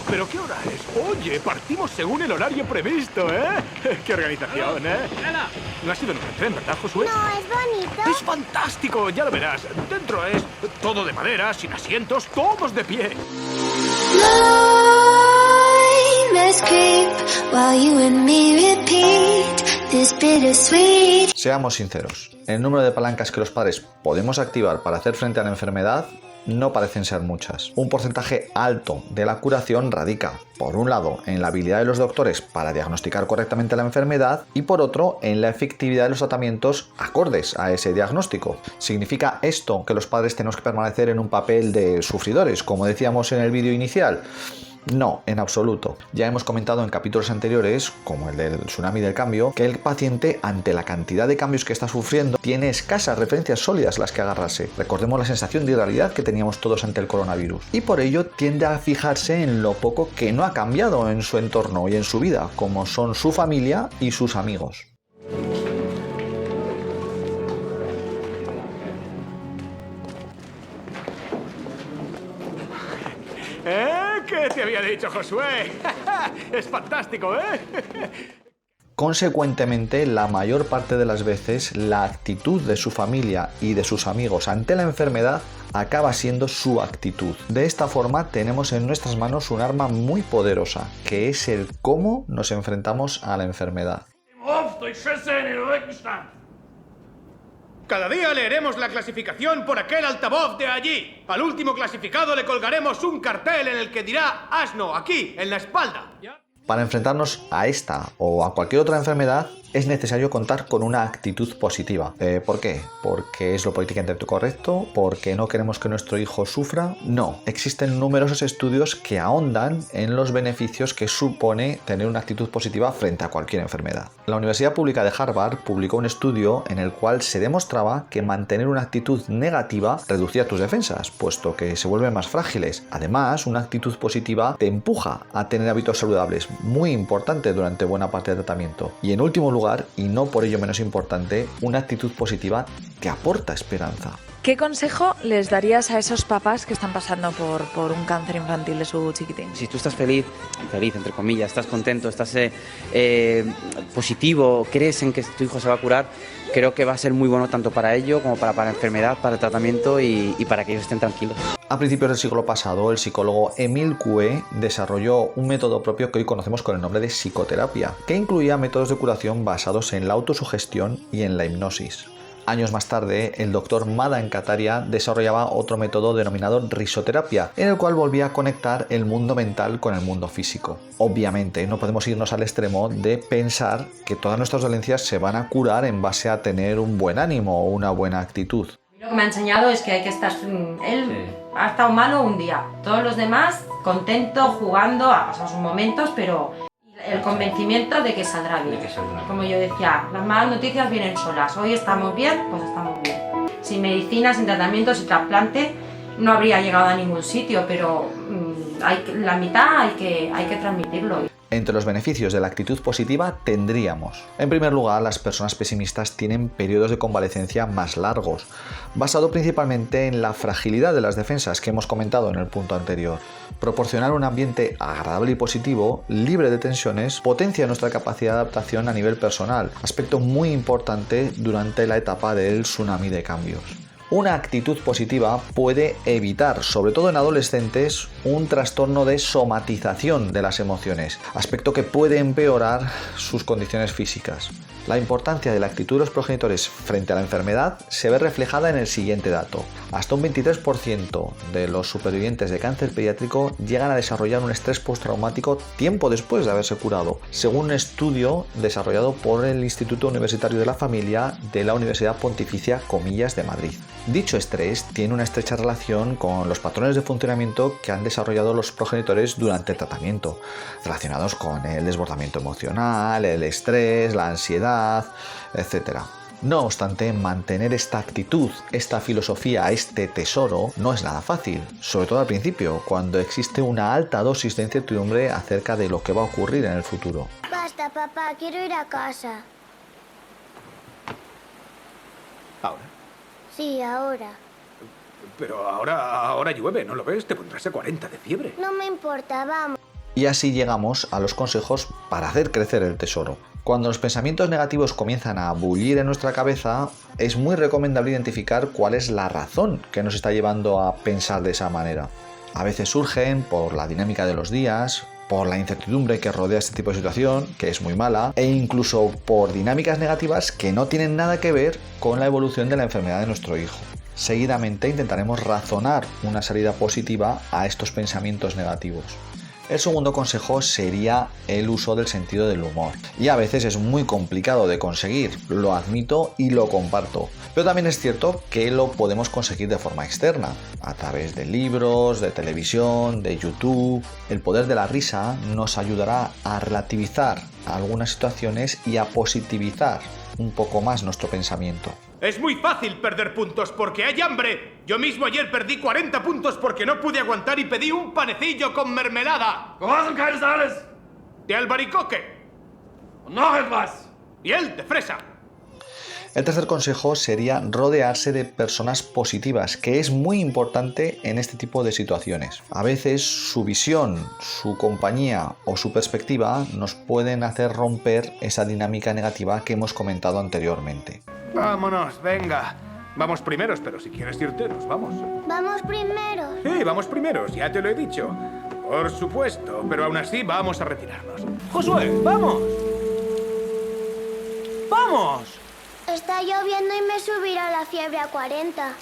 ¿Pero qué hora es? Oye, partimos según el horario previsto, ¿eh? ¡Qué organización, eh! No ha sido nunca el tren, ¿verdad, Josué? No, es bonito. ¡Es fantástico! Ya lo verás. Dentro es todo de madera, sin asientos, todos de pie. Seamos sinceros, el número de palancas que los padres podemos activar para hacer frente a la enfermedad no parecen ser muchas. Un porcentaje alto de la curación radica, por un lado, en la habilidad de los doctores para diagnosticar correctamente la enfermedad y por otro, en la efectividad de los tratamientos acordes a ese diagnóstico. ¿Significa esto que los padres tenemos que permanecer en un papel de sufridores, como decíamos en el vídeo inicial? No, en absoluto. Ya hemos comentado en capítulos anteriores, como el del tsunami del cambio, que el paciente, ante la cantidad de cambios que está sufriendo, tiene escasas referencias sólidas a las que agarrarse. Recordemos la sensación de irrealidad que teníamos todos ante el coronavirus. Y por ello tiende a fijarse en lo poco que no ha cambiado en su entorno y en su vida, como son su familia y sus amigos. ¿Qué te había dicho, Josué? Es fantástico, ¿eh? Consecuentemente, la mayor parte de las veces, la actitud de su familia y de sus amigos ante la enfermedad acaba siendo su actitud. De esta forma, tenemos en nuestras manos un arma muy poderosa, que es el cómo nos enfrentamos a la enfermedad. Cada día leeremos la clasificación por aquel altavoz de allí. Al último clasificado le colgaremos un cartel en el que dirá asno aquí, en la espalda. Para enfrentarnos a esta o a cualquier otra enfermedad es necesario contar con una actitud positiva. ¿Por qué? ¿Porque es lo políticamente correcto? ¿Porque no queremos que nuestro hijo sufra? No. Existen numerosos estudios que ahondan en los beneficios que supone tener una actitud positiva frente a cualquier enfermedad. La Universidad Pública de Harvard publicó un estudio en el cual se demostraba que mantener una actitud negativa reducía tus defensas, puesto que se vuelven más frágiles. Además, una actitud positiva te empuja a tener hábitos saludables, muy importante durante buena parte del tratamiento. Y en último lugar, y no por ello menos importante, una actitud positiva que aporta esperanza. ¿Qué consejo les darías a esos papás que están pasando por un cáncer infantil de su chiquitín? Si tú estás feliz entre comillas, estás contento, estás positivo, crees en que tu hijo se va a curar, creo que va a ser muy bueno tanto para ello como para la enfermedad, para el tratamiento y para que ellos estén tranquilos. A principios del siglo pasado, el psicólogo Emile Coué desarrolló un método propio que hoy conocemos con el nombre de psicoterapia, que incluía métodos de curación basados en la autosugestión y en la hipnosis. Años más tarde, el doctor Madan Kataria desarrollaba otro método denominado risoterapia, en el cual volvía a conectar el mundo mental con el mundo físico. Obviamente, no podemos irnos al extremo de pensar que todas nuestras dolencias se van a curar en base a tener un buen ánimo o una buena actitud. Lo que me ha enseñado es que hay que estar... Él ha estado malo un día, todos los demás contento, jugando, ha pasado sus momentos, pero... el convencimiento de que saldrá bien. Como yo decía, las malas noticias vienen solas. Hoy estamos bien, pues estamos bien. Sin medicina, sin tratamiento, sin trasplante, no habría llegado a ningún sitio, pero la mitad hay que transmitirlo. Entre los beneficios de la actitud positiva tendríamos, en primer lugar, las personas pesimistas tienen periodos de convalecencia más largos, basado principalmente en la fragilidad de las defensas que hemos comentado en el punto anterior. Proporcionar un ambiente agradable y positivo, libre de tensiones, potencia nuestra capacidad de adaptación a nivel personal, aspecto muy importante durante la etapa del tsunami de cambios. Una actitud positiva puede evitar, sobre todo en adolescentes, un trastorno de somatización de las emociones, aspecto que puede empeorar sus condiciones físicas. La importancia de la actitud de los progenitores frente a la enfermedad se ve reflejada en el siguiente dato. Hasta un 23% de los supervivientes de cáncer pediátrico llegan a desarrollar un estrés postraumático tiempo después de haberse curado, según un estudio desarrollado por el Instituto Universitario de la Familia de la Universidad Pontificia Comillas de Madrid. Dicho estrés tiene una estrecha relación con los patrones de funcionamiento que han desarrollado los progenitores durante el tratamiento, relacionados con el desbordamiento emocional, el estrés, la ansiedad, etc. No obstante, mantener esta actitud, esta filosofía, este tesoro, no es nada fácil, sobre todo al principio, cuando existe una alta dosis de incertidumbre acerca de lo que va a ocurrir en el futuro. Basta, papá, quiero ir a casa. ¿Ahora? Sí, ahora. pero ahora llueve, ¿no lo ves? Te pondrás a 40 de fiebre. No me importa, vamos. Y así llegamos a los consejos para hacer crecer el tesoro. Cuando los pensamientos negativos comienzan a bullir en nuestra cabeza, es muy recomendable identificar cuál es la razón que nos está llevando a pensar de esa manera. A veces surgen por la dinámica de los días, por la incertidumbre que rodea este tipo de situación, que es muy mala, e incluso por dinámicas negativas que no tienen nada que ver con la evolución de la enfermedad de nuestro hijo. Seguidamente intentaremos razonar una salida positiva a estos pensamientos negativos. El segundo consejo sería el uso del sentido del humor. Y a veces es muy complicado de conseguir, lo admito y lo comparto. Pero también es cierto que lo podemos conseguir de forma externa, a través de libros, de televisión, de YouTube. El poder de la risa nos ayudará a relativizar algunas situaciones y a positivizar un poco más nuestro pensamiento. Es muy fácil perder puntos porque hay hambre. Yo mismo ayer perdí 40 puntos porque no pude aguantar y pedí un panecillo con mermelada. De albaricoque. Y él de fresa. El tercer consejo sería rodearse de personas positivas, que es muy importante en este tipo de situaciones. A veces su visión, su compañía o su perspectiva nos pueden hacer romper esa dinámica negativa que hemos comentado anteriormente. Vámonos, venga. Vamos primeros, pero si quieres irte, nos vamos. Vamos primero. Sí, vamos primeros, ya te lo he dicho. Por supuesto, pero aún así vamos a retirarnos. Josué, vamos. ¡Vamos! Está lloviendo y me subirá la fiebre a 40.